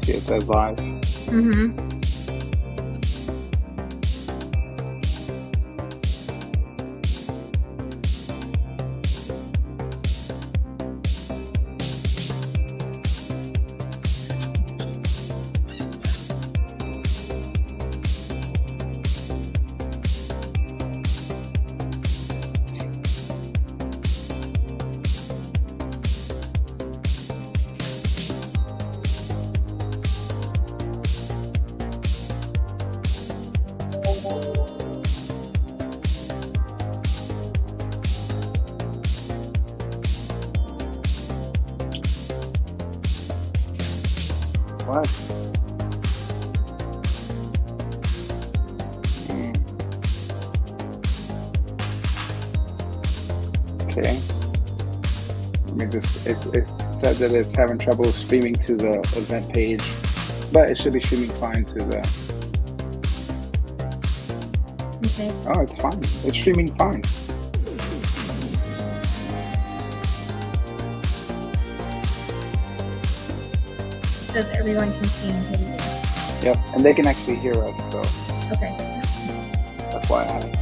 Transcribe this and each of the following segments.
See, it says live. Mm-hmm. What? Mm, okay. Let me just, it said that it's having trouble streaming to the event page, but it should be streaming fine to the, Okay. oh, it's fine. It's streaming fine. It says everyone can see and hear Yep. And they can actually hear us, so you. Okay. that's why I,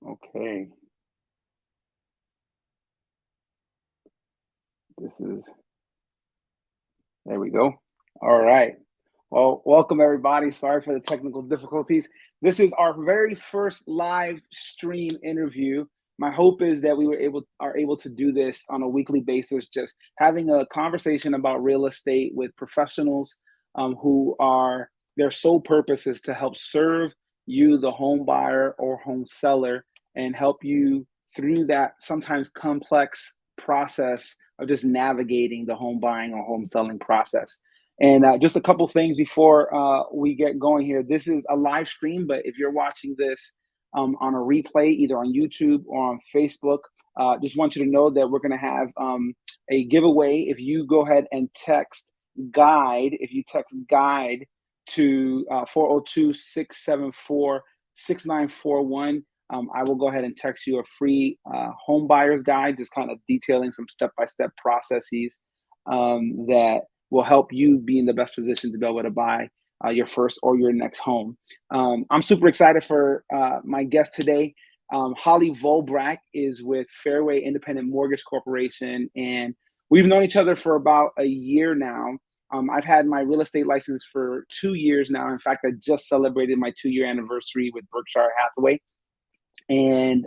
okay. This is, there we go. All right. Well, welcome everybody. Sorry for the technical difficulties. This is our very first live stream interview. My hope is that we are able to do this on a weekly basis, just having a conversation about real estate with professionals who are their sole purpose is to help serve you, the home buyer or home seller, and help you through that sometimes complex process of just navigating the home buying or home selling process. And just a couple things before we get going here. This is a live stream, but if you're watching this on a replay, either on YouTube or on Facebook, just want you to know that we're going to have a giveaway. If you go ahead and text guide, if you text guide to 402-674-6941, I will go ahead and text you a free home buyer's guide, just kind of detailing some step-by-step processes that will help you be in the best position to be able to buy your first or your next home. I'm super excited for my guest today. Holly Vollbracht is with Fairway Independent Mortgage Corporation, and we've known each other for about a year now. I've had my real estate license for 2 years now. In fact, I just celebrated my 2 year anniversary with Berkshire Hathaway, and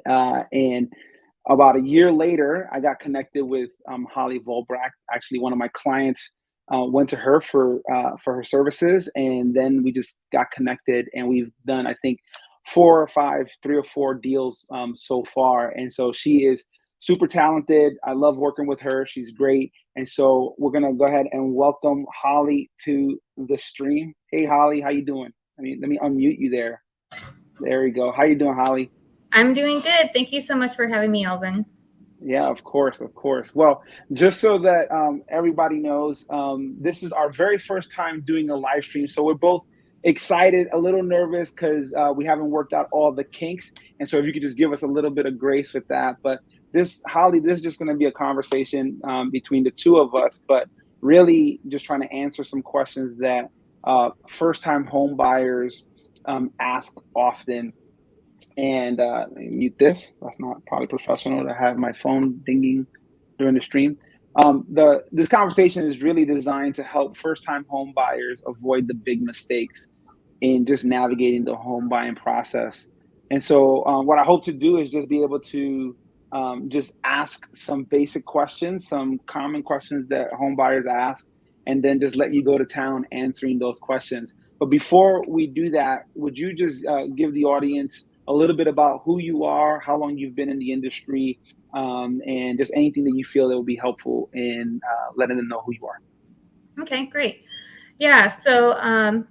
about a year later, I got connected with Holly Vollbracht. Actually, one of my clients went to her for her services, and then we just got connected, and we've done, I think, 4 or 5, 3 or 4 deals so far. And so she is super talented. I love working with her. She's great. And so we're gonna go ahead and welcome Holly to the stream. Hey, Holly, how you doing? Let me unmute you there. There we go. How you doing, Holly? I'm doing good. Thank you so much for having me, Alvin. Yeah, of course, of course. Well, just so that everybody knows, this is our very first time doing a live stream. So we're both excited, a little nervous because we haven't worked out all the kinks. And so if you could just give us a little bit of grace with that. But this, Holly, this is just going to be a conversation between the two of us, but really just trying to answer some questions that first-time home buyers ask often. And let me mute this. That's not probably professional to have my phone dinging during the stream. This conversation is really designed to help first-time home buyers avoid the big mistakes in just navigating the home buying process. And so, what I hope to do is just be able to just ask some basic questions, some common questions that home buyers ask, and then just let you go to town answering those questions. But before we do that, would you just give the audience a little bit about who you are, how long you've been in the industry, and just anything that you feel that would be helpful in letting them know who you are? Okay, great. Yeah, so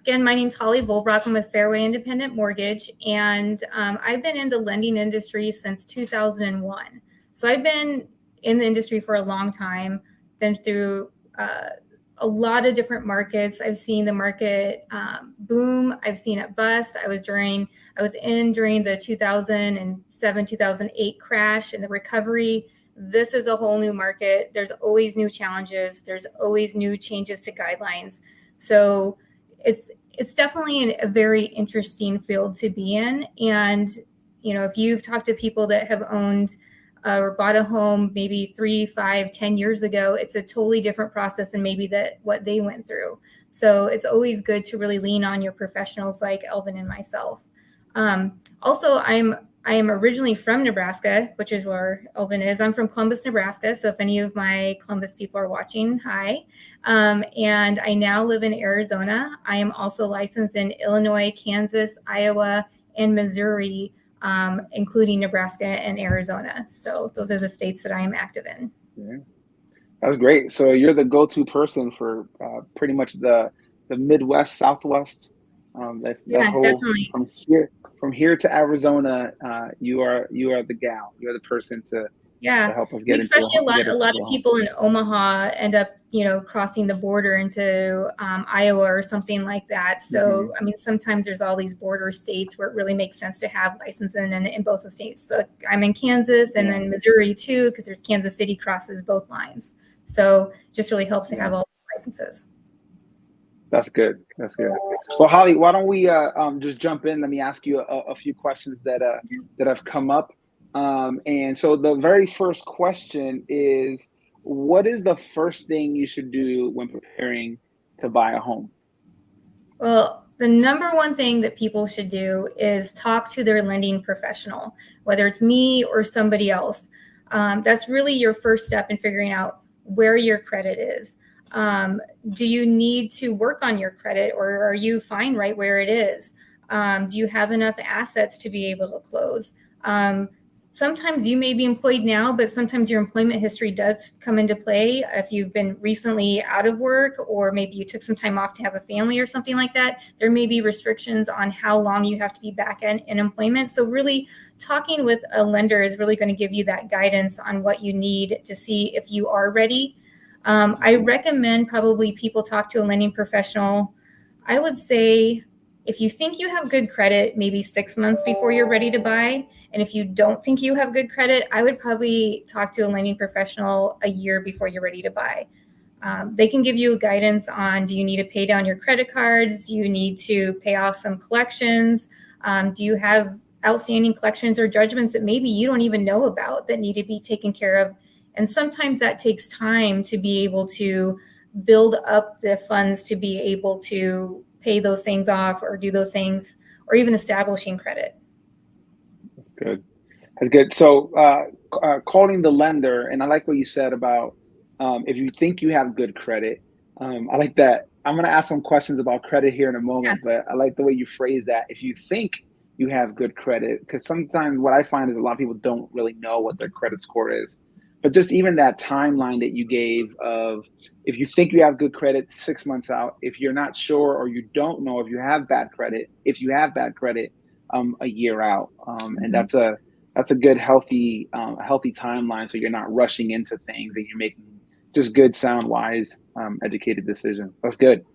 again, my name's Holly Vollbracht. I'm with Fairway Independent Mortgage, and I've been in the lending industry since 2001. So I've been in the industry for a long time, been through a lot of different markets. I've seen the market boom. I've seen it bust. I was in during the 2007, 2008 crash and the recovery. This is a whole new market. There's always new challenges. There's always new changes to guidelines. So it's definitely a very interesting field to be in. And, you know, if you've talked to people that have owned or bought a home maybe 3, 5, 10 years ago, it's a totally different process than maybe what they went through. So it's always good to really lean on your professionals like Elvin and myself. Also, I am originally from Nebraska, which is where Elvin is. I'm from Columbus, Nebraska. So if any of my Columbus people are watching, hi. And I now live in Arizona. I am also licensed in Illinois, Kansas, Iowa, and Missouri, including Nebraska and Arizona. So those are the states that I am active in. Yeah. That's great. So you're the go-to person for pretty much the Midwest, Southwest. That whole Definitely. from here to Arizona. You are the gal. You're the person to help us get especially into a lot of people in Omaha end up, you know, crossing the border into Iowa or something like that. So, I mean, sometimes there's all these border states where it really makes sense to have licenses in both the states. So I'm in Kansas and then Missouri too, because there's Kansas City crosses both lines. So just really helps to have all the licenses. That's good. That's good. Well, Holly, why don't we just jump in? Let me ask you a few questions that have come up. And so the very first question is, what is the first thing you should do when preparing to buy a home? Well, the number one thing that people should do is talk to their lending professional, whether it's me or somebody else. That's really your first step in figuring out where your credit is. Do you need to work on your credit, or are you fine right where it is? Do you have enough assets to be able to close? Sometimes you may be employed now, but sometimes your employment history does come into play. If you've been recently out of work, or maybe you took some time off to have a family or something like that, there may be restrictions on how long you have to be back in employment. So really talking with a lender is really going to give you that guidance on what you need to see if you are ready. I recommend probably people talk to a lending professional. I would say if you think you have good credit, maybe 6 months before you're ready to buy. And if you don't think you have good credit, I would probably talk to a lending professional a year before you're ready to buy. They can give you guidance on, do you need to pay down your credit cards? Do you need to pay off some collections? Do you have outstanding collections or judgments that maybe you don't even know about that need to be taken care of And sometimes that takes time to be able to build up the funds to be able to pay those things off or do those things, or even establishing credit. That's good. That's good. So, calling the lender, and I like what you said about if you think you have good credit. I like that. I'm going to ask some questions about credit here in a Yeah. moment, but I like the way you phrase that. If you think you have good credit, because sometimes what I find is a lot of people don't really know what their credit score is. But just even that timeline that you gave of if you think you have good credit 6 months out, if you're not sure or you don't know if you have bad credit, if you have bad credit, a year out, and Mhm. that's a good healthy timeline, so you're not rushing into things and you're making just good, sound, wise, educated decisions. That's good.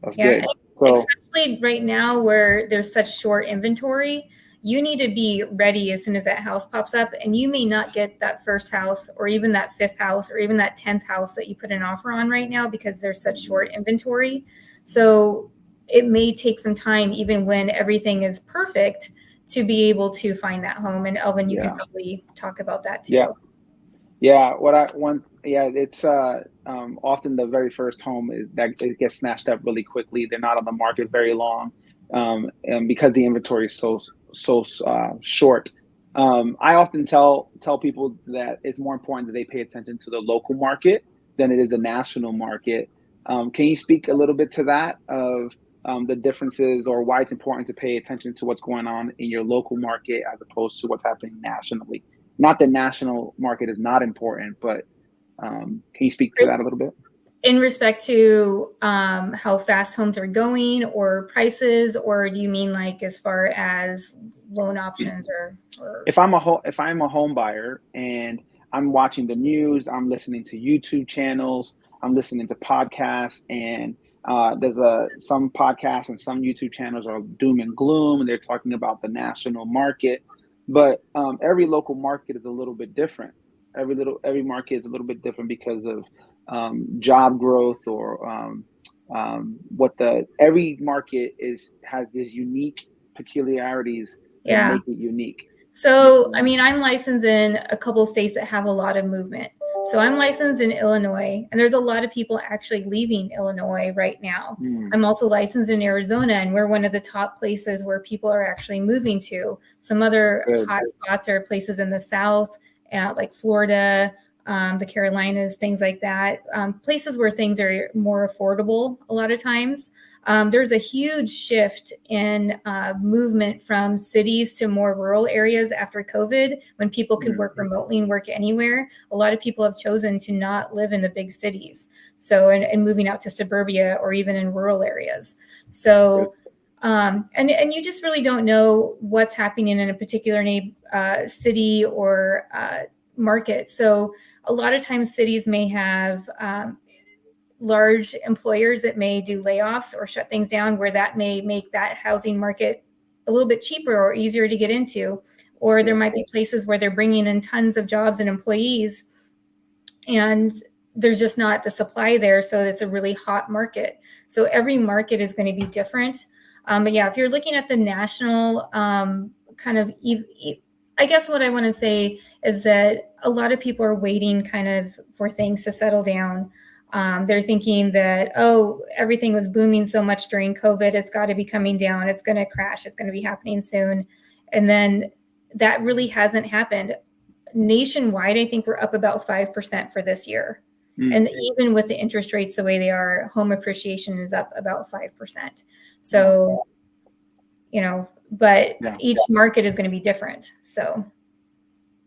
That's Yeah, good. So especially right now where there's such short inventory, you need to be ready as soon as that house pops up, and you may not get that first house or even that fifth house or even that 10th house that you put an offer on right now because there's such short inventory. So it may take some time, even when everything is perfect, to be able to find that home. And Elvin, you can yeah, probably talk about that yeah, too. yeah. What I want, yeah, it's often the very first home is that it gets snatched up really quickly. They're not on the market very long, and because the inventory is so short. I often tell people that it's more important that they pay attention to the local market than it is the national market. Can you speak a little bit to that of the differences or why it's important to pay attention to what's going on in your local market as opposed to what's happening nationally? Not that national market is not important, but can you speak to that a little bit? In respect to how fast homes are going or prices, or do you mean like as far as loan options or If I'm a home buyer and I'm watching the news, I'm listening to YouTube channels, I'm listening to podcasts, and there's some podcasts and some YouTube channels are doom and gloom, and they're talking about the national market, but every local market is a little bit different. Every market is a little bit different because of job growth or what the every market is has these unique peculiarities that yeah. make it unique. So, I mean, I'm licensed in a couple of states that have a lot of movement. So I'm licensed in Illinois, and there's a lot of people actually leaving Illinois right now. Mm, I'm also licensed in Arizona, and we're one of the top places where people are actually moving to. Some that's other good. hot spots are places in the South, like Florida, the Carolinas, things like that. Places where things are more affordable a lot of times. There's a huge shift in movement from cities to more rural areas after COVID when people could Mm, work remotely and work anywhere. A lot of people have chosen to not live in the big cities. So, and moving out to suburbia or even in rural areas. that's good. So, and you just really don't know what's happening in a particular city or market. So, a lot of times cities may have large employers that may do layoffs or shut things down, where that may make that housing market a little bit cheaper or easier to get into. That's Or there good. might be places where they're bringing in tons of jobs and employees, and there's just not the supply there. So it's a really hot market. So every market is going to be different. But yeah, if you're looking at the national kind of, I guess what I want to say is that a lot of people are waiting kind of for things to settle down. They're thinking that, oh, everything was booming so much during COVID. It's got to be coming down. It's going to crash. It's going to be happening soon. And then that really hasn't happened. Nationwide, I think we're up about 5% for this year. Mm, And even with the interest rates the way they are, home appreciation is up about 5%. wow. So, but Yeah. each market is going to be different. So,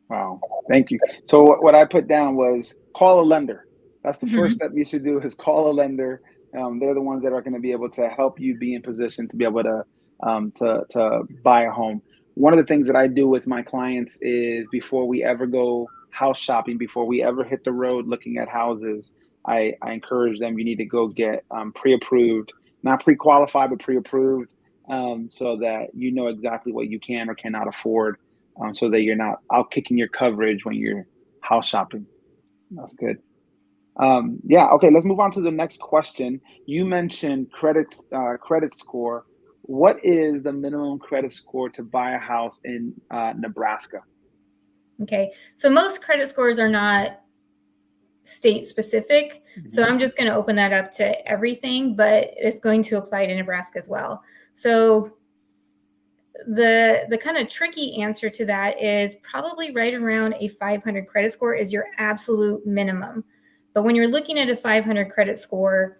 Wow. Thank you. So what I put down was call a lender. That's the first mhm. step you should do is call a lender. They're the ones that are going to be able to help you be in position to be able to buy a home. One of the things that I do with my clients is before we ever go house shopping, before we ever hit the road looking at houses, I encourage them. You need to go get pre-approved, not pre-qualified, but pre-approved, so that you know exactly what you can or cannot afford, so that you're not out kicking your coverage when you're house shopping. That's good. Yeah. Okay. Let's move on to the next question. You mentioned credit score. What is the minimum credit score to buy a house in Nebraska? Okay. So most credit scores are not state specific. So Mhm. I'm just going to open that up to everything, but it's going to apply to Nebraska as well. So the kind of tricky answer to that is probably right around a 500 credit score is your absolute minimum. But when you're looking at a 500 credit score,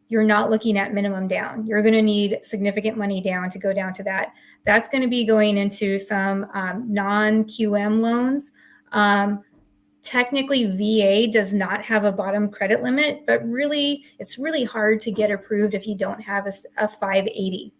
you're not looking at minimum down. You're going to need significant money down to go down to that. That's going to be going into some non-QM loans. Technically, VA does not have a bottom credit limit, but really, it's really hard to get approved if you don't have a 580.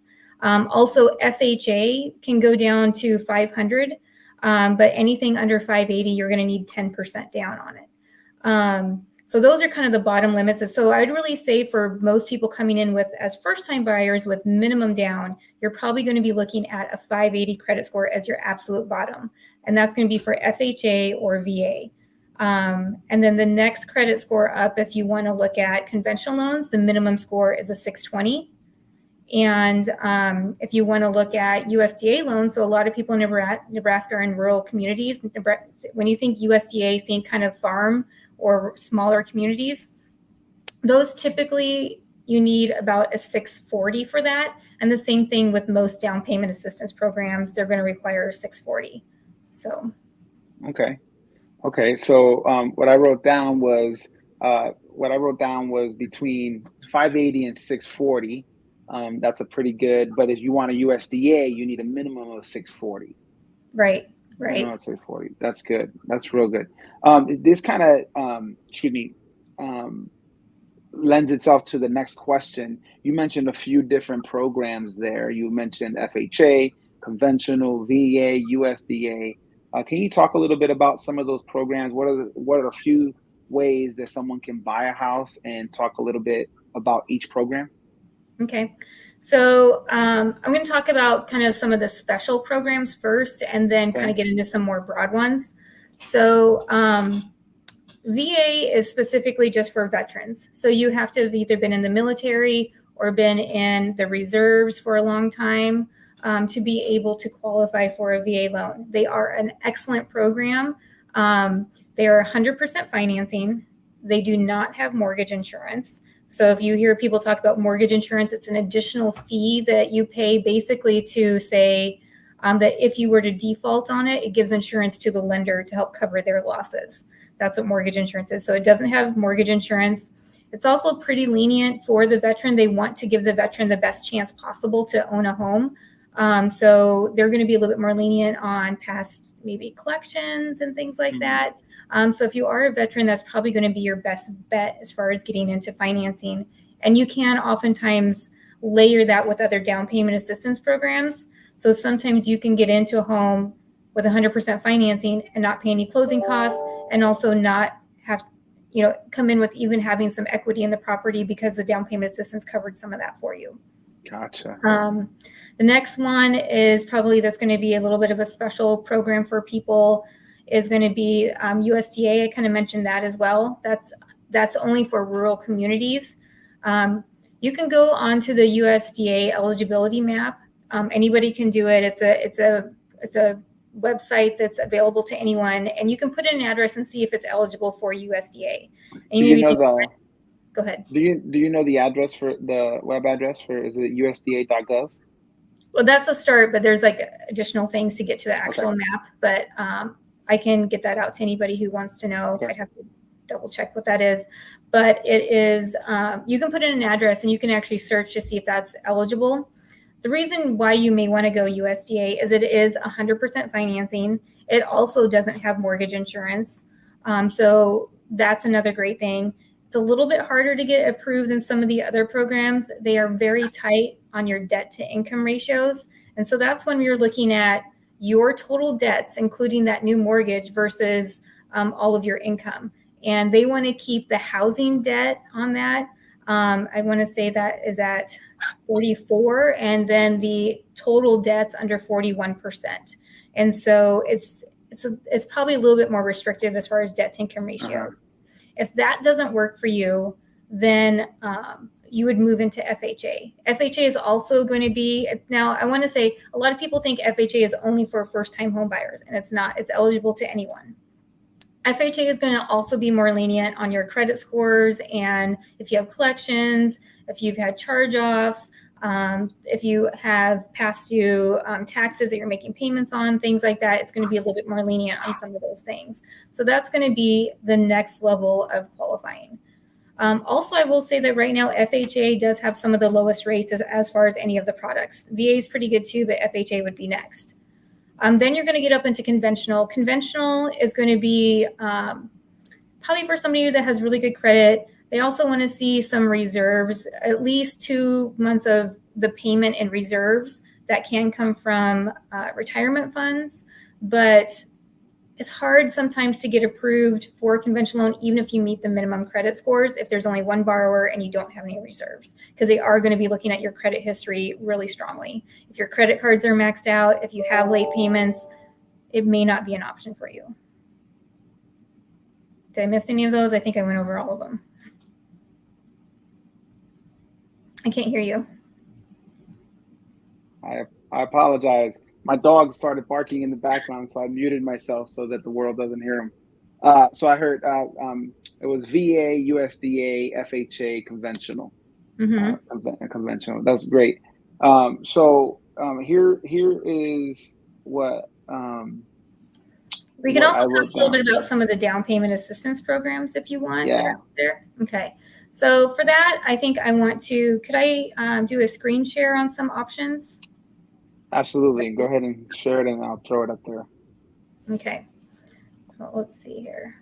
Also, FHA can go down to 500, but anything under 580, you're going to need 10% down on it. So those are kind of the bottom limits. So I'd really say for most people coming in with as first-time buyers with minimum down, you're probably going to be looking at a 580 credit score as your absolute bottom. And that's going to be for FHA or VA. And then the next credit score up, if you want to look at conventional loans, the minimum score is a 620. And if you want to look at USDA loans, so a lot of people in Nebraska are in rural communities. When you think USDA, think kind of farm or smaller communities. Those typically you need about a 640 for that. And the same thing with most down payment assistance programs, they're going to require a 640. So. Okay. So what I wrote down was between 580 and 640. That's a pretty good. But if you want a USDA, you need a minimum of 640. Right. Minimum of 640. That's good. That's real good. This kind of lends itself to the next question. You mentioned a few different programs there. You mentioned FHA, conventional, VA, USDA. Can you talk a little bit about some of those programs? What are the few ways that someone can buy a house, and talk a little bit about each program? Okay. So I'm going to talk about kind of some of the special programs first, and then kind of get into some more broad ones. So VA is specifically just for veterans. So you have to have either been in the military or been in the reserves for a long time to be able to qualify for a VA loan. They are an excellent program. They are 100% financing. They do not have mortgage insurance. So if you hear people talk about mortgage insurance, it's an additional fee that you pay basically to say that if you were to default on it, it gives insurance to the lender to help cover their losses. That's what mortgage insurance is. So it doesn't have mortgage insurance. It's also pretty lenient for the veteran. They want to give the veteran the best chance possible to own a home. So they're going to be a little bit more lenient on past maybe collections and things like that. So if you are a veteran, that's probably going to be your best bet as far as getting into financing. And you can oftentimes layer that with other down payment assistance programs. So sometimes you can get into a home with 100% financing and not pay any closing costs, and also not have, come in with even having some equity in the property because the down payment assistance covered some of that for you. Gotcha. The next one is probably that's going to be a little bit of a special program for people is going to be USDA. I kind of mentioned that as well. That's only for rural communities. You can go onto the USDA eligibility map. Anybody can do it. It's a website that's available to anyone, and you can put in an address and see if it's eligible for USDA. And go ahead. Do you know the address for the web address for, is it USDA.gov? Well, that's a start, but there's like additional things to get to the actual map. But I can get that out to anybody who wants to know. I'd have to double check what that is. But it is, you can put in an address and you can actually search to see if that's eligible. The reason why you may want to go USDA is it is 100% financing. It also doesn't have mortgage insurance. So that's another great thing. It's a little bit harder to get approved than some of the other programs. They are very tight on your debt to income ratios. And so that's when you're looking at your total debts, including that new mortgage versus all of your income. And they want to keep the housing debt on that. I want to say that is at 44, and then the total debts under 41%. And so it's probably a little bit more restrictive as far as debt to income ratio. If that doesn't work for you, then you would move into FHA. FHA is also going to be, now I want to say a lot of people think FHA is only for first-time home buyers, and it's not. It's eligible to anyone. FHA is going to also be more lenient on your credit scores, and if you have collections, if you've had charge-offs, if you have past due taxes that you're making payments on, things like that, it's going to be a little bit more lenient on some of those things. So that's going to be the next level of qualifying. Also, I will say that right now FHA does have some of the lowest rates as far as any of the products. VA is pretty good too, but FHA would be next. Then you're going to get up into conventional. Conventional is going to be probably for somebody that has really good credit. They also want to see some reserves, at least 2 months of the payment in reserves that can come from retirement funds. But it's hard sometimes to get approved for a conventional loan, even if you meet the minimum credit scores, if there's only one borrower and you don't have any reserves, because they are going to be looking at your credit history really strongly. If your credit cards are maxed out, if you have late payments, it may not be an option for you. Did I miss any of those? I think I went over all of them. I can't hear you. I apologize. My dog started barking in the background, so I muted myself so that the world doesn't hear him. So I heard it was VA, USDA, FHA, conventional. Conventional. That's great. Here is what we can also talk a little bit about some of the down payment assistance programs if you want. Yeah. There. Okay. So for that, I think I want to, could I do a screen share on some options? Absolutely. Go ahead and share it and I'll throw it up there. Okay. So let's see here.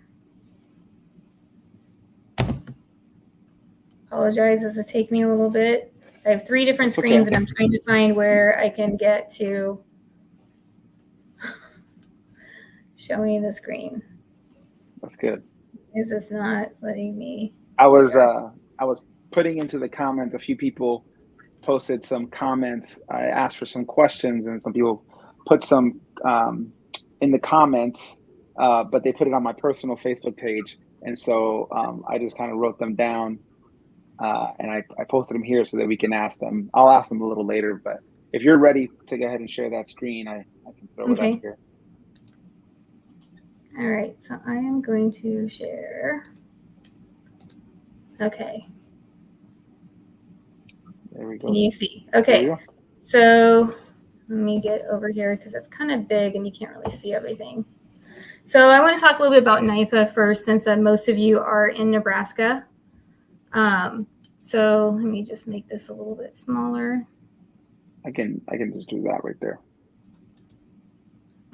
Apologize, this is taking me a little bit. I have 3 different screens and I'm trying to find where I can get to showing the screen. That's good. Is this not letting me? I was putting into the comment, a few people posted some comments. I asked for some questions and some people put some in the comments, but they put it on my personal Facebook page. And so I just kind of wrote them down and I posted them here so that we can ask them. I'll ask them a little later, but if you're ready to go ahead and share that screen, I can throw it up here. All right, so I am going to share. Okay. There we go. Can you see? Okay. So let me get over here because it's kind of big and you can't really see everything. So I want to talk a little bit about NYFA first, since most of you are in Nebraska. So let me just make this a little bit smaller. I can just do that right there.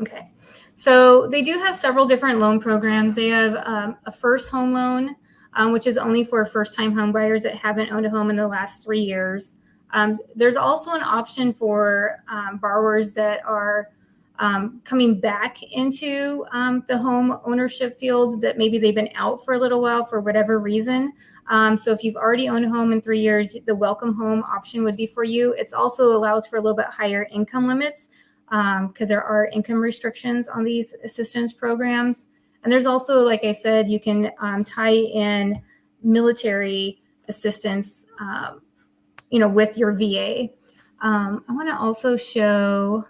Okay. So they do have several different loan programs. They have a first home loan, which is only for first-time home buyers that haven't owned a home in the last 3 years. There's also an option for borrowers that are coming back into the home ownership field, that maybe they've been out for a little while for whatever reason. So if you've already owned a home in 3 years, the welcome home option would be for you. It also allows for a little bit higher income limits because there are income restrictions on these assistance programs. And there's also, like I said, you can tie in military assistance, with your VA. I want to also show,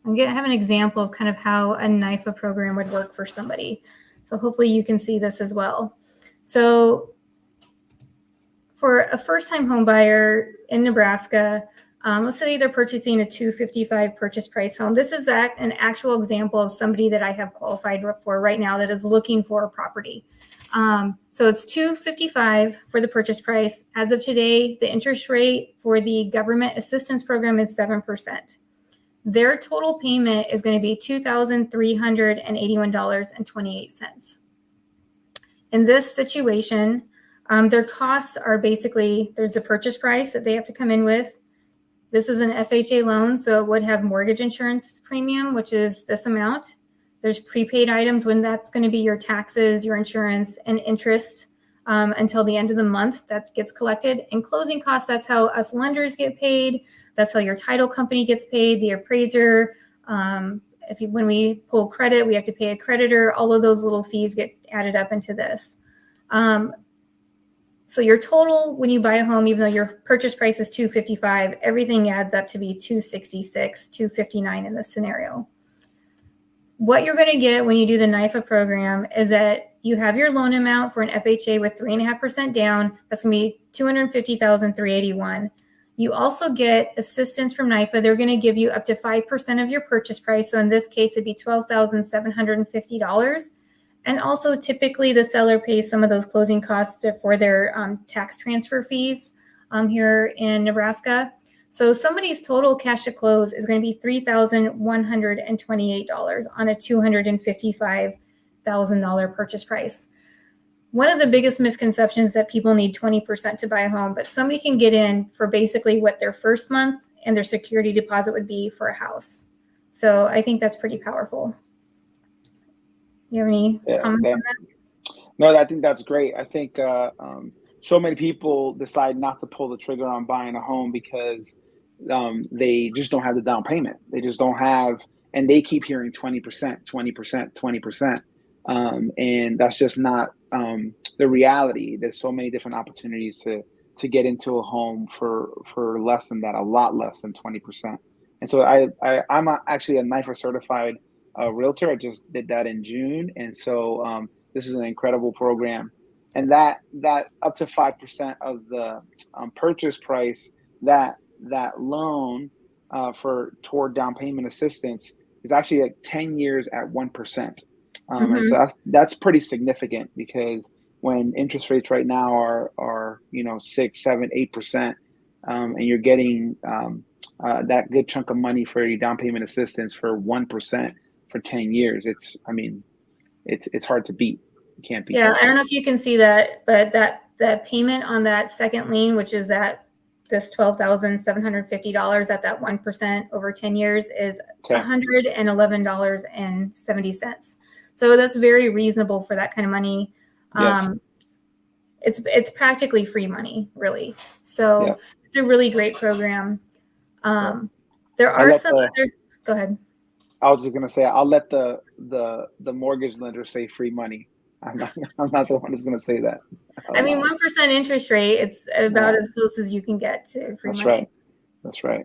I have an example of kind of how a NYFA program would work for somebody. So hopefully you can see this as well. So for a first-time home buyer in Nebraska, let's say they're purchasing a $255,000 purchase price home. This is an actual example of somebody that I have qualified for right now that is looking for a property. So it's $255,000 for the purchase price. As of today, the interest rate for the government assistance program is 7%. Their total payment is going to be $2,381.28. In this situation, their costs are basically, there's the purchase price that they have to come in with. This is an FHA loan, so it would have mortgage insurance premium, which is this amount. There's prepaid items when that's going to be your taxes, your insurance, and interest until the end of the month that gets collected. And closing costs, that's how us lenders get paid. That's how your title company gets paid, the appraiser. When we pull credit, we have to pay a creditor. All of those little fees get added up into this. So your total when you buy a home, even though your purchase price is $255,000, everything adds up to be $266,000, $259,000 in this scenario. what you're going to get when you do the NIFA program is that you have your loan amount for an FHA with 3.5% down. That's going to be $250,381. You also get assistance from NIFA. They're going to give you up to 5% of your purchase price. So in this case, it'd be $12,750. And also typically the seller pays some of those closing costs for their tax transfer fees here in Nebraska. So somebody's total cash to close is going to be $3,128 on a $255,000 purchase price. One of the biggest misconceptions that people need 20% to buy a home, but somebody can get in for basically what their first month and their security deposit would be for a house. So I think that's pretty powerful. You have any comments on that? No, I think that's great. I think so many people decide not to pull the trigger on buying a home because they just don't have the down payment. They just don't have, and they keep hearing 20%, 20%, 20%. And that's just not the reality. There's so many different opportunities to get into a home for less than that, a lot less than 20%. And so I'm actually a NIFA certified realtor. I just did that in June. And so this is an incredible program. And that up to 5% of the purchase price, that loan toward down payment assistance is actually like 10 years at 1%. And so that's pretty significant, because when interest rates right now are 6, 7, 8%, and you're getting that good chunk of money for your down payment assistance for 1% for 10 years, it's hard to beat. You can't beat. Yeah, I don't know if you can see that, but that payment on that second lien, which is this $12,750 at that 1% over 10 years, is $111.70. So that's very reasonable for that kind of money. Yes. It's practically free money, really. So It's a really great program. There are some other. Go ahead. I was just gonna say, I'll let the mortgage lender say free money. I'm not the one who's gonna say that. I mean, 1% interest rate, it's about as close as you can get to free money. That's right.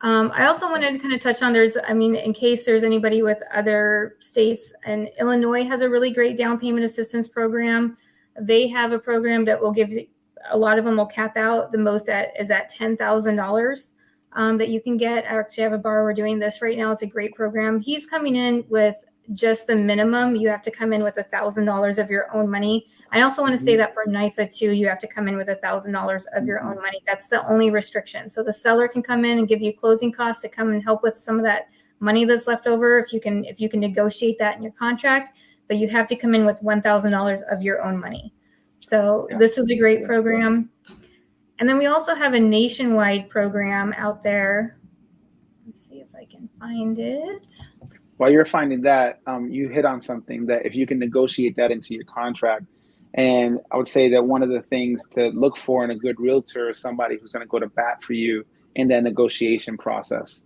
I also wanted to kind of touch on, in case there's anybody with other states, and Illinois has a really great down payment assistance program. They have a program that will give, a lot of them will cap out, the most is at $10,000 that you can get. I actually have a borrower doing this right now. It's a great program. He's coming in with just the minimum. You have to come in with $1,000 of your own money. I also want to say that for NIFA too, you have to come in with $1,000 of your own money. That's the only restriction. So the seller can come in and give you closing costs to come and help with some of that money that's left over, if you can negotiate that in your contract, but you have to come in with $1,000 of your own money. So this is a great program. And then we also have a nationwide program out there. Let's see if I can find it. While you're finding that, you hit on something, that if you can negotiate that into your contract. And I would say that one of the things to look for in a good realtor is somebody who's going to go to bat for you in that negotiation process.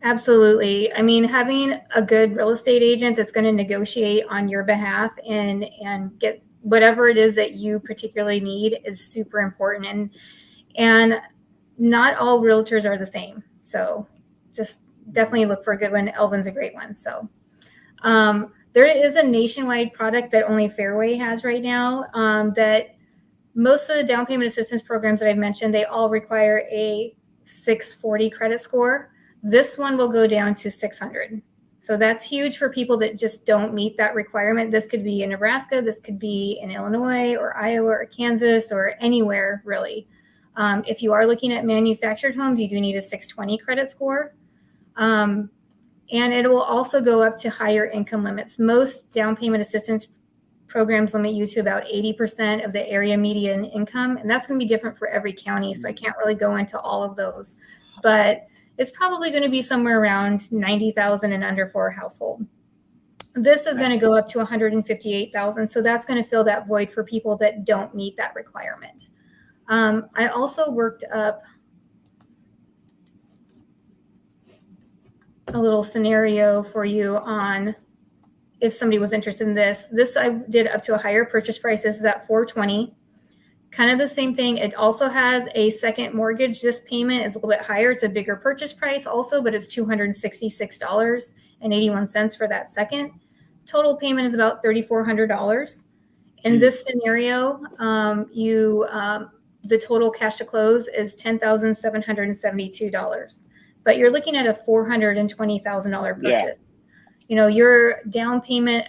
Absolutely. I mean, having a good real estate agent that's going to negotiate on your behalf and get whatever it is that you particularly need is super important. And not all realtors are the same. So just definitely look for a good one. Elvin's a great one. So there is a nationwide product that only Fairway has right now, that most of the down payment assistance programs that I've mentioned, they all require a 640 credit score. This one will go down to 600. So that's huge for people that just don't meet that requirement. This could be in Nebraska, this could be in Illinois or Iowa or Kansas or anywhere really. If you are looking at manufactured homes, you do need a 620 credit score. And it will also go up to higher income limits. Most down payment assistance programs limit you to about 80% of the area median income. And that's going to be different for every county. So I can't really go into all of those, but it's probably going to be somewhere around 90,000 and under for a household. This is going to go up to 158,000. So that's going to fill that void for people that don't meet that requirement. I also worked up a little scenario for you on if somebody was interested in this. This I did up to a higher purchase price. This is at 420. kind of the same thing. It also has a second mortgage. This payment is a little bit higher. It's a bigger purchase price also, but it's $266.81 for that second. Total payment is about $3,400. In this scenario, the total cash to close is $10,772, but you're looking at a $420,000 purchase. Yeah. You know, your down payment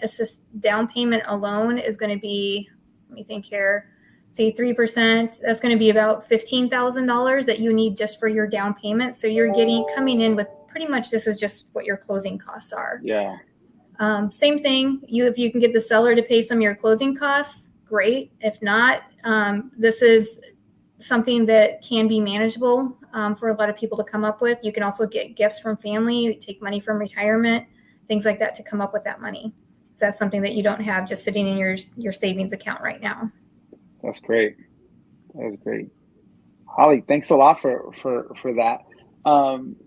alone is going to be, let me think here, say 3%. That's going to be about $15,000 that you need just for your down payment. So you're coming in with pretty much, this is just what your closing costs are. Yeah. Same thing. If you can get the seller to pay some of your closing costs, great. If not, this is something that can be manageable for a lot of people to come up with. You can also get gifts from family, take money from retirement, things like that to come up with that money. So that's something that you don't have just sitting in your savings account right now. That's great. That's great. Holly, thanks a lot for that.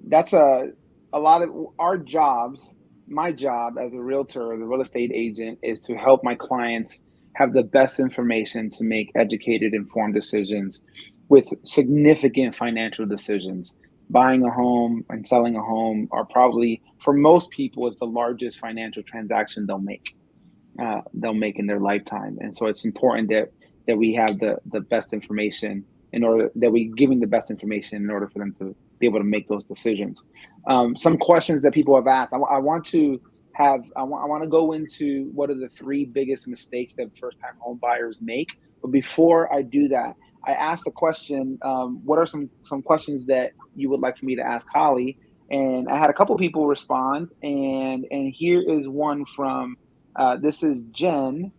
That's a lot of our jobs. My job as a realtor, as a real estate agent, is to help my clients have the best information to make educated, informed decisions with significant financial decisions. Buying a home and selling a home are probably, for most people, is the largest financial transaction they'll make in their lifetime. And so it's important that we have the best information that we giving the best information in order for them to be able to make those decisions. Some questions that people have asked. I want to go into what are the 3 biggest mistakes that first-time home buyers make. But before I do that, I asked a question. What are some questions that you would like for me to ask Holly? And I had a couple people respond. And here is one from this is Jen,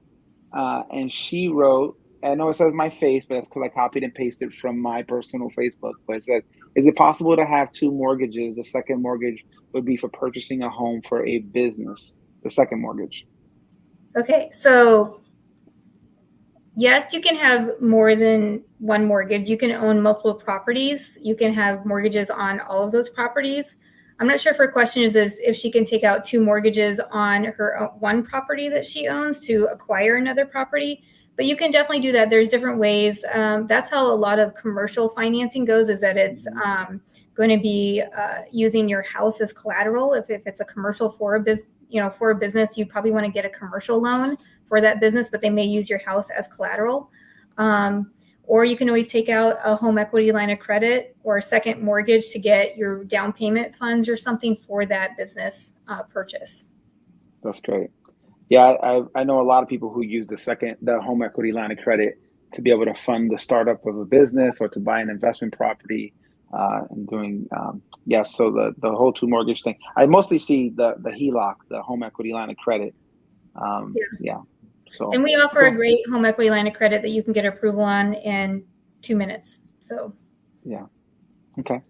and she wrote. I know it says my face, but that's because I copied and pasted from my personal Facebook. But it says, is it possible to have 2 mortgages? The second mortgage would be for purchasing a home for a business, the second mortgage. Okay, so yes, you can have more than one mortgage. You can own multiple properties. You can have mortgages on all of those properties. I'm not sure if her question is if she can take out 2 mortgages on her one property that she owns to acquire another property. But you can definitely do that. There's different ways. That's how a lot of commercial financing goes, is that it's going to be using your house as collateral. If it's a commercial for a business, you probably want to get a commercial loan for that business, but they may use your house as collateral. Or you can always take out a home equity line of credit or a second mortgage to get your down payment funds or something for that business purchase. That's great. Yeah, I know a lot of people who use the home equity line of credit to be able to fund the startup of a business or to buy an investment property and doing, yes. So the whole 2 mortgage thing, I mostly see the HELOC, the home equity line of credit. Yeah. So, and we offer a great home equity line of credit that you can get approval on in 2 minutes. So, yeah. Okay.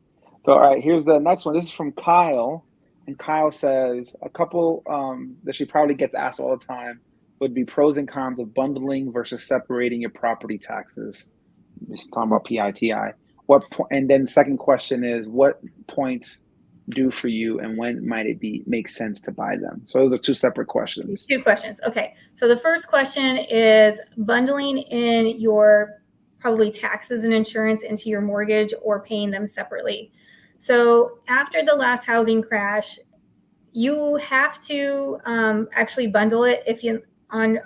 So, all right, here's the next one. This is from Kyle. And Kyle says a couple that she probably gets asked all the time would be pros and cons of bundling versus separating your property taxes. Just talking about PITI. And then the second question is, what points do for you, and when might it make sense to buy them? So those are 2 separate questions. 2 questions. Okay. So the first question is bundling in your probably taxes and insurance into your mortgage or paying them separately. So after the last housing crash, you have to actually bundle it if you on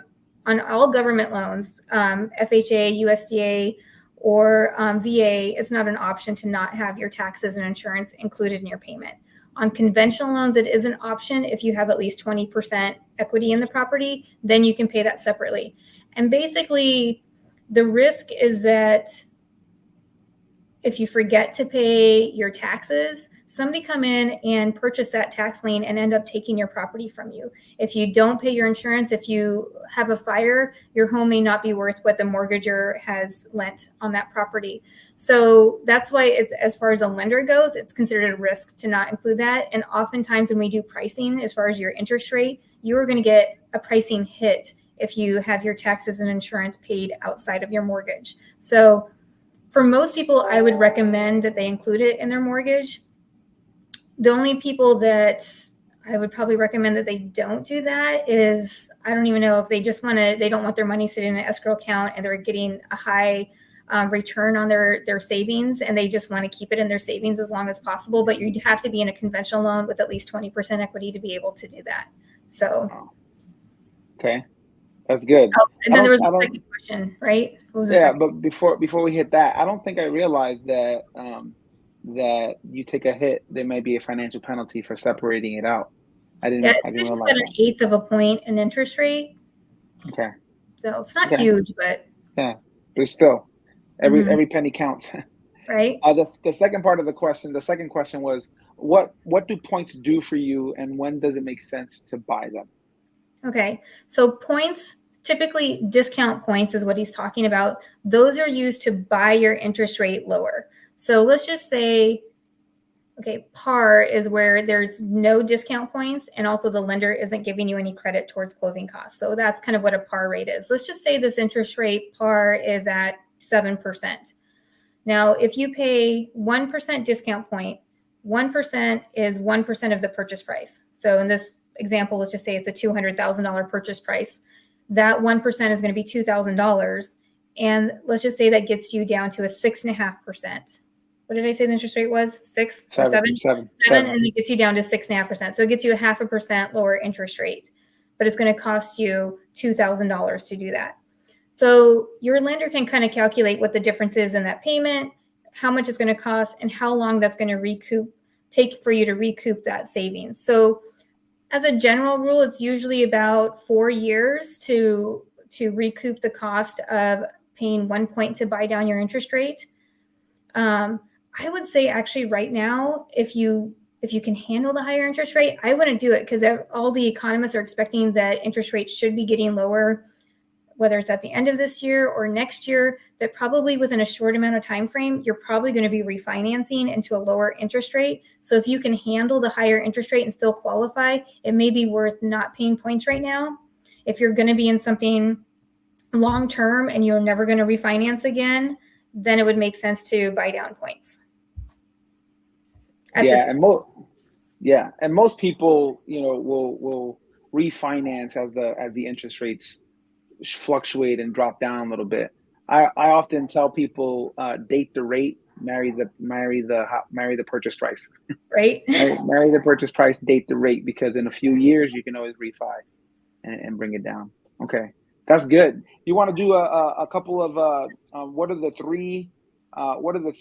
all government loans, FHA, USDA, or VA. It's not an option to not have your taxes and insurance included in your payment. On conventional loans, it is an option if you have at least 20% equity in the property, then you can pay that separately. And basically, the risk is that if you forget to pay your taxes, somebody come in and purchase that tax lien and end up taking your property from you. If you don't pay your insurance, if you have a fire, your home may not be worth what the mortgager has lent on that property. So that's why as far as a lender goes, it's considered a risk to not include that. And oftentimes when we do pricing, as far as your interest rate, you are going to get a pricing hit if you have your taxes and insurance paid outside of your mortgage. So for most people, I would recommend that they include it in their mortgage. The only people that I would probably recommend that they don't do that is, I don't even know if they don't want their money sitting in an escrow account and they're getting a high return on their savings, and they just want to keep it in their savings as long as possible. But you have to be in a conventional loan with at least 20% equity to be able to do that. So, okay, that's good. oh, and then there was a second question, right? What was the second? But before we hit that, I don't think I realized that that you take a hit, there may be a financial penalty for separating it out. I didn't realize about an eighth of a point in interest rate. Okay. So it's not huge, but yeah, but still, every penny counts. Right. The second part of the question, the second question was, what do points do for you, and when does it make sense to buy them? Okay, so points, typically discount points is what he's talking about. Those are used to buy your interest rate lower. So let's just say, okay, par is where there's no discount points, and also the lender isn't giving you any credit towards closing costs. So that's kind of what a par rate is. Let's just say this interest rate par is at 7%. Now, if you pay 1% discount point, 1% is 1% of the purchase price. So in this example, let's just say it's a $200,000 purchase price. That 1% is going to be $2,000. And let's just say that gets you down to a 6.5%. What did I say the interest rate was? 6 or 7? 7, and it gets you down to 6.5%. So it gets you a 0.5% lower interest rate, but it's going to cost you $2,000 to do that. So your lender can kind of calculate what the difference is in that payment, how much it's going to cost, and how long that's going to take for you to recoup that savings. So as a general rule, it's usually about 4 years to recoup the cost of paying 1 point to buy down your interest rate. I would say actually right now, if you can handle the higher interest rate, I wouldn't do it, because all the economists are expecting that interest rates should be getting lower, whether it's at the end of this year or next year, but probably within a short amount of time frame, you're probably going to be refinancing into a lower interest rate. So if you can handle the higher interest rate and still qualify, it may be worth not paying points right now. If you're going to be in something long term and you're never going to refinance again, then it would make sense to buy down points. And most people, will refinance as the interest rates fluctuate and drop down a little bit. I often tell people, date the rate, marry the purchase price. Right. marry the purchase price, date the rate, because in a few years you can always refi and bring it down. Okay, that's good. You want to do a couple of what are the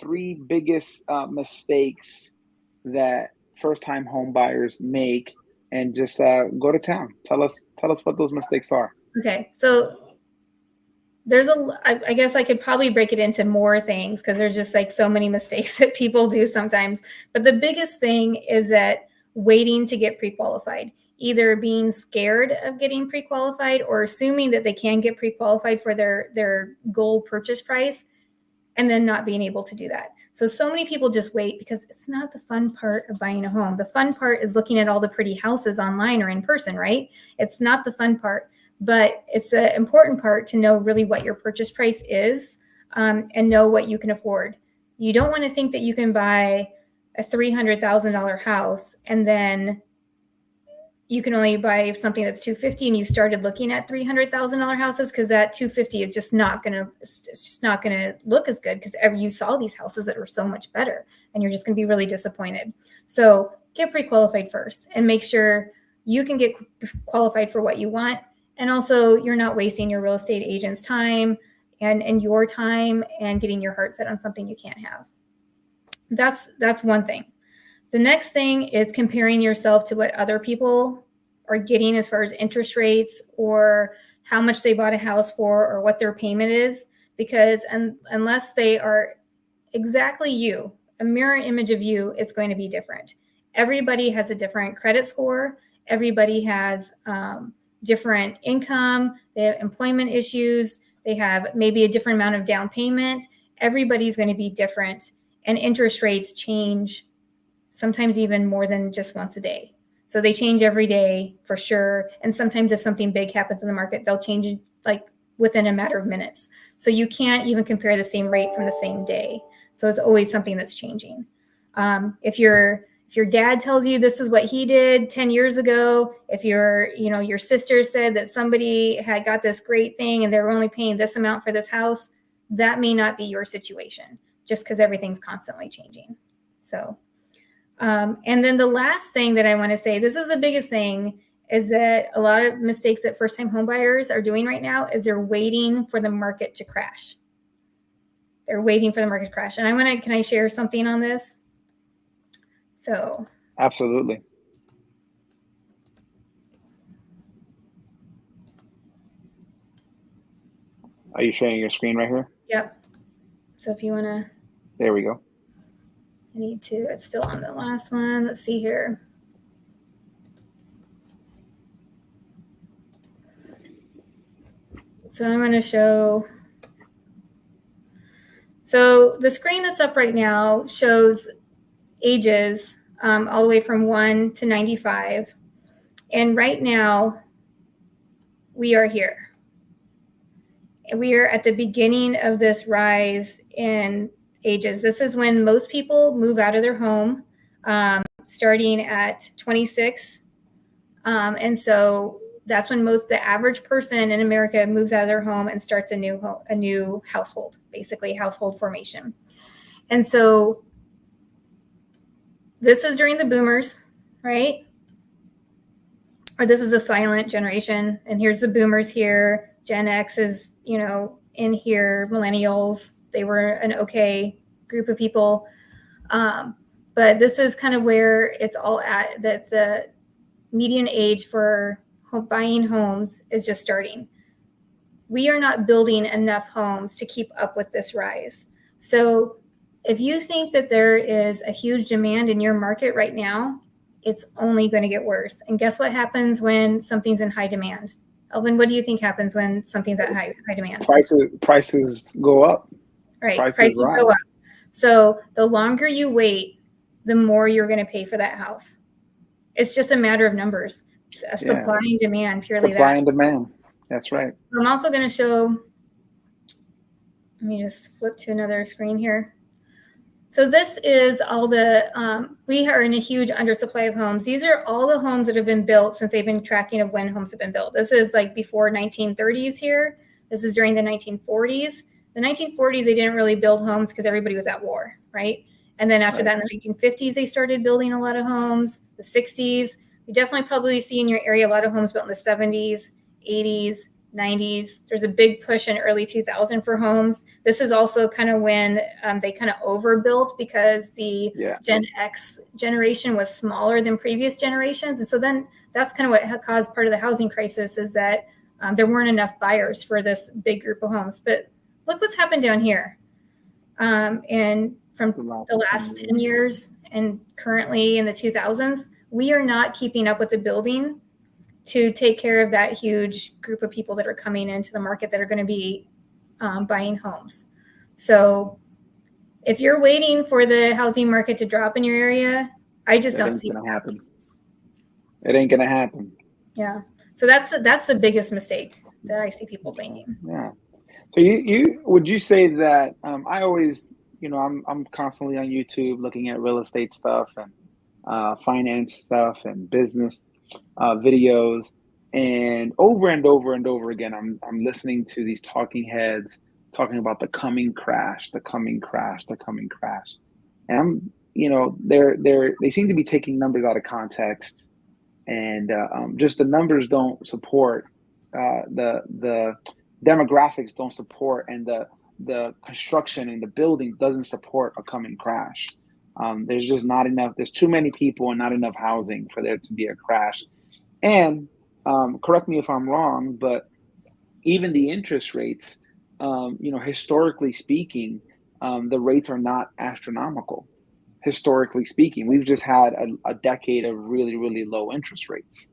three biggest mistakes that first-time home buyers make, and just go to town. Tell us what those mistakes are. Okay, so I guess I could probably break it into more things, because there's just like so many mistakes that people do sometimes. But the biggest thing is that waiting to get pre-qualified, either being scared of getting pre-qualified or assuming that they can get pre-qualified for their goal purchase price, and then not being able to do that. So many people just wait, because it's not the fun part of buying a home. The fun part is looking at all the pretty houses online or in person, right? It's not the fun part, but it's an important part to know really what your purchase price is, and know what you can afford. You don't want to think that you can buy a $300,000 house and then you can only buy something that's $250,000, and you started looking at $300,000 houses, because that $250,000 is just not gonna look as good, because you saw these houses that are so much better, and you're just gonna be really disappointed. So get pre-qualified first and make sure you can get qualified for what you want, and also you're not wasting your real estate agent's time and your time and getting your heart set on something you can't have. That's one thing. The next thing is comparing yourself to what other people are getting as far as interest rates, or how much they bought a house for, or what their payment is, because unless they are exactly you, a mirror image of you, it's going to be different. Everybody has a different credit score. Everybody has different income. They have employment issues. They have maybe a different amount of down payment. Everybody's going to be different, and interest rates change sometimes even more than just once a day. So they change every day for sure. And sometimes if something big happens in the market, they'll change like within a matter of minutes. So you can't even compare the same rate from the same day. So it's always something that's changing. If your dad tells you this is what he did 10 years ago, if your sister said that somebody had got this great thing and they were only paying this amount for this house, that may not be your situation, just because everything's constantly changing. So, and then the last thing that I want to say, this is the biggest thing, is that a lot of mistakes that first-time homebuyers are doing right now is they're waiting for the market to crash. They're waiting for the market to crash. And can I share something on this? So. Absolutely. Are you sharing your screen right here? Yep. So if you want to. There we go. It's still on the last one. Let's see here. So I'm going to show. So the screen that's up right now shows ages all the way from 1 to 95. And right now, we are here. And we are at the beginning of this rise in ages. This is when most people move out of their home, starting at 26. And so that's when the average person in America moves out of their home and starts a new household, basically household formation. And so this is during the boomers, right? Or this is a silent generation. And here's the boomers here. Gen X is, in here, millennials. They were an okay group of people. But this is kind of where it's all at, that the median age for buying homes is just starting. We are not building enough homes to keep up with this rise. So if you think that there is a huge demand in your market right now, it's only going to get worse. And guess what happens when something's in high demand? Elvin, what do you think happens when something's at high demand? Prices go up. Right, prices go up. So the longer you wait, the more you're going to pay for that house. It's just a matter of numbers. Supply and demand, purely supply and demand. That's right. I'm also going to show, let me just flip to another screen here. So this is all we are in a huge undersupply of homes. These are all the homes that have been built since they've been tracking of when homes have been built. This is like before 1930s here. This is during the 1940s. The 1940s, they didn't really build homes because everybody was at war, right? And then after that, in the 1950s, they started building a lot of homes. The 60s, we definitely probably see in your area a lot of homes built in the 70s, 80s, 90s. There's a big push in early 2000 for homes. This is also kind of when they kind of overbuilt because the Gen X generation was smaller than previous generations. And so then that's kind of what caused part of the housing crisis, is that there weren't enough buyers for this big group of homes. But look what's happened down here. And from the last 10 years and currently in the 2000s, we are not keeping up with the building to take care of that huge group of people that are coming into the market that are going to be buying homes. So if you're waiting for the housing market to drop in your area, I just don't see it happen. It ain't going to happen. Yeah. So that's the biggest mistake that I see people making. Yeah. So you would you say that I always, I'm constantly on YouTube looking at real estate stuff and finance stuff and business videos, and over again, I'm listening to these talking heads talking about the coming crash, and they seem to be taking numbers out of context, and just the numbers don't support the demographics don't support, and the construction and the building doesn't support a coming crash. There's just not enough. There's too many people and not enough housing for there to be a crash. And correct me if I'm wrong, but even the interest rates, historically speaking, the rates are not astronomical. Historically speaking, we've just had a decade of really, really low interest rates.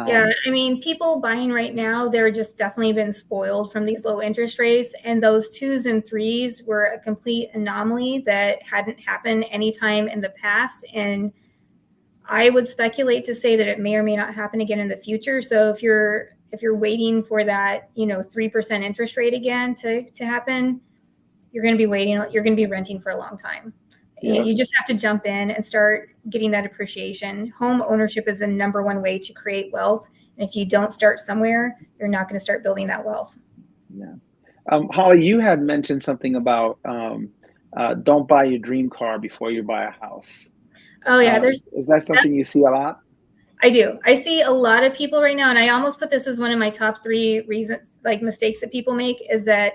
Yeah, I mean, people buying right now, they're just definitely been spoiled from these low interest rates. And those 2s and 3s were a complete anomaly that hadn't happened anytime in the past. And I would speculate to say that it may or may not happen again in the future. So if you're waiting for that, 3% interest rate again to happen, you're going to be waiting. You're going to be renting for a long time. Yeah. You just have to jump in and start getting that appreciation. Home ownership is the number one way to create wealth. And if you don't start somewhere, you're not going to start building that wealth. Yeah. Holly, you had mentioned something about don't buy your dream car before you buy a house. Oh yeah, there's Is that something you see a lot? I do. I see a lot of people right now, and I almost put this as one of my top three reasons, like mistakes that people make, is that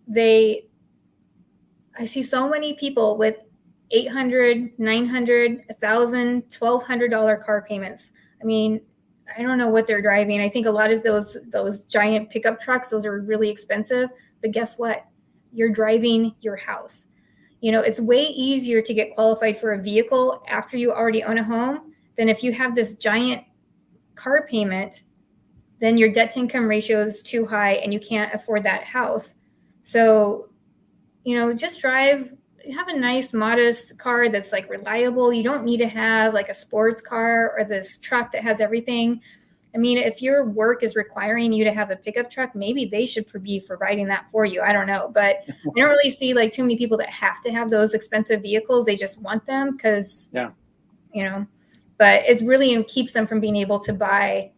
they, I see so many people with 800, 900, 1,000, $1,200 car payments. I mean, I don't know what they're driving. I think a lot of those giant pickup trucks, those are really expensive. But guess what? You're driving your house. You know, it's way easier to get qualified for a vehicle after you already own a home than if you have this giant car payment, then your debt to income ratio is too high and you can't afford that house. So, you know, just have a nice, modest car that's like reliable. You don't need to have like a sports car or this truck that has everything. I mean, if your work is requiring you to have a pickup truck, maybe they should be providing that for you. I don't know. But I don't really see like too many people that have to have those expensive vehicles. They just want them because, Yeah. you know, but it's really keeps them from being able to buy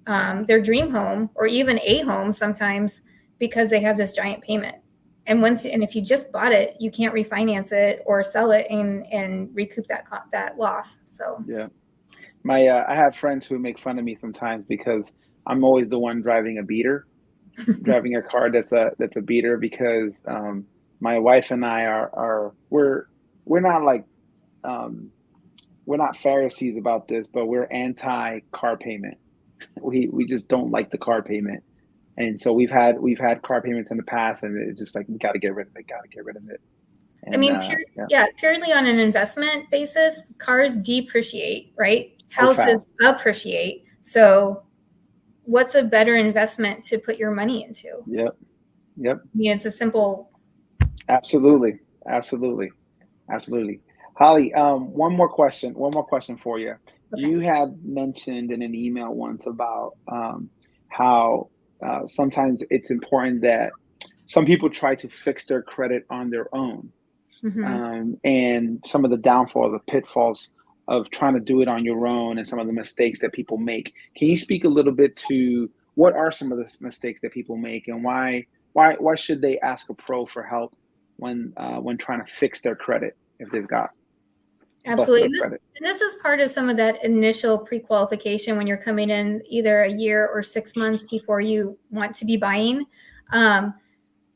their dream home or even a home sometimes because they have this giant payment. And if you just bought it, you can't refinance it or sell it and recoup that loss. So Yeah. My I have friends who make fun of me sometimes because I'm always the one driving a beater, driving a car that's a beater because my wife and I are we're not like um, we're not Pharisees about this, but we're anti car payment. We just don't like the car payment, and so we've had car payments in the past, and it's just like we got to get rid of it, got to get rid of it, I and mean, yeah, purely on an investment basis, cars depreciate, right? so Houses fast. appreciate. So what's a better investment to put your money into? Yep, yep, I mean, it's a simple. absolutely, absolutely. Absolutely. Holly, one more question for you. Okay. You had mentioned in an email once about how sometimes it's important that some people try to fix their credit on their own, Mm-hmm. and some of the downfalls, the pitfalls of trying to do it on your own, and some of the mistakes that people make. Can you speak a little bit to what are some of the mistakes that people make, and why should they ask a pro for help when trying to fix their credit if they've got busted Absolutely. up credit? And this is part of some of that initial pre-qualification when you're coming in either a year or 6 months before you want to be buying. Um,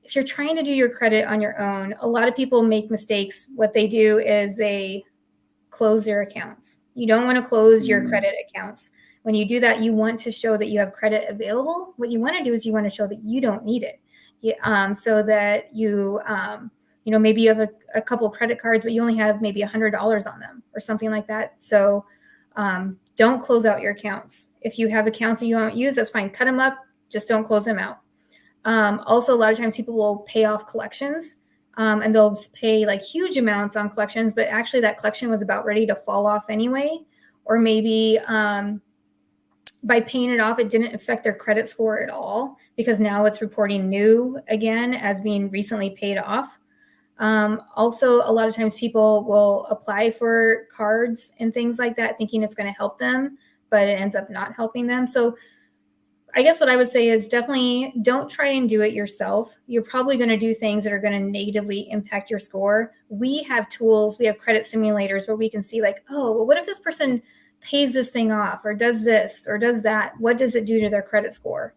if you're trying to do your credit on your own, a lot of people make mistakes. What they do is they close their accounts. You don't want to close your Mm, credit accounts. When you do that, you want to show that you have credit available. What you want to do is you want to show that you don't need it. So that maybe you have a couple credit cards, but you only have maybe $100 on them or something like that. So don't close out your accounts. If you have accounts that you don't use, that's fine. Cut them up. Just don't close them out. Also, a lot of times people will pay off collections and they'll pay like huge amounts on collections, but actually that collection was about ready to fall off anyway. Or maybe by paying it off, it didn't affect their credit score at all because now it's reporting new again as being recently paid off. Also, a lot of times people will apply for cards and things like that, thinking it's going to help them, but it ends up not helping them. So I guess what I would say is definitely don't try and do it yourself. You're probably going to do things that are going to negatively impact your score. We have tools, we have credit simulators where we can see, like, oh, well, what if this person pays this thing off or does this or does that? What does it do to their credit score?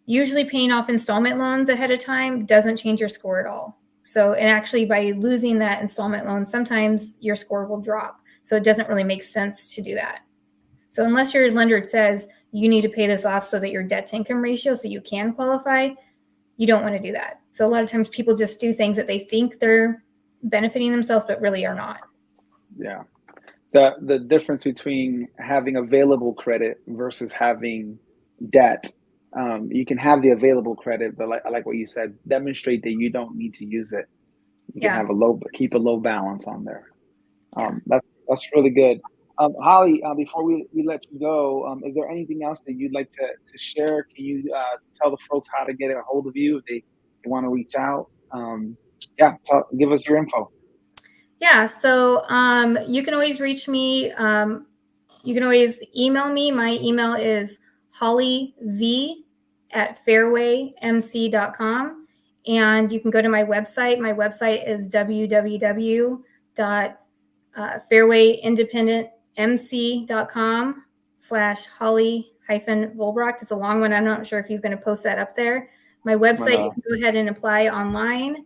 Usually, paying off installment loans ahead of time doesn't change your score at all. So, and actually, by losing that installment loan, sometimes your score will drop. So, it doesn't really make sense to do that. So unless your lender says you need to pay this off so that your debt to income ratio so you can qualify, you don't want to do that. So a lot of times people just do things that they think they're benefiting themselves but really are not. yeah. The difference between having available credit versus having debt. You can have the available credit, but like what you said, demonstrate that you don't need to use it. You can Yeah. have keep a low balance on there. Yeah. That's really good. Holly, before we let you go, is there anything else that you'd like to share? Can you tell the folks how to get a hold of you if they want to reach out? Yeah, give us your info. Yeah. So you can always reach me. You can always email me. My email is hollyv at fairwaymc.com. And you can go to my website. My website is www.fairwayindependentmc.com/Holly-Vollbracht. It's a long one. I'm not sure if he's going to post that up there. My website, you can go ahead and apply online.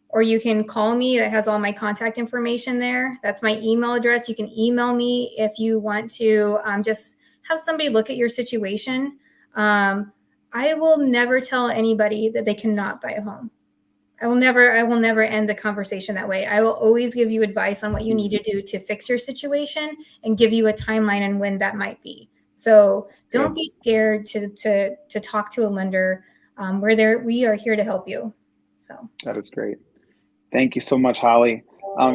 Or you can call me. It has all my contact information there. That's my email address. You can email me if you want to just have somebody look at your situation. I will never tell anybody that they cannot buy a home. I will never end the conversation that way. I will always give you advice on what you need to do to fix your situation and give you a timeline and when that might be. So don't be scared to talk to a lender. We are here to help you. So that is great. Thank you so much, Holly.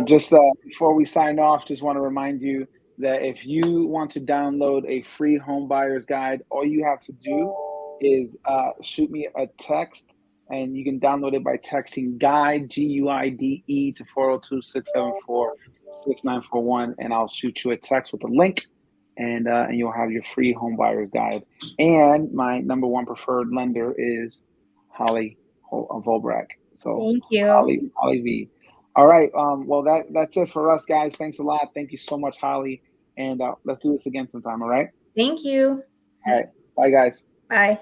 Just before we sign off, just want to remind you that if you want to download a free home buyer's guide, all you have to do is shoot me a text, and you can download it by texting GUIDE, GUIDE, to 402-674-6941, and I'll shoot you a text with a link, and you'll have your free home buyer's guide. And my number one preferred lender is Holly Vollbracht. So thank you, Holly V. All right. Well, that's it for us, guys. Thanks a lot. Thank you so much, Holly. And let's do this again sometime. All right. Thank you. All right. Bye, guys. Bye.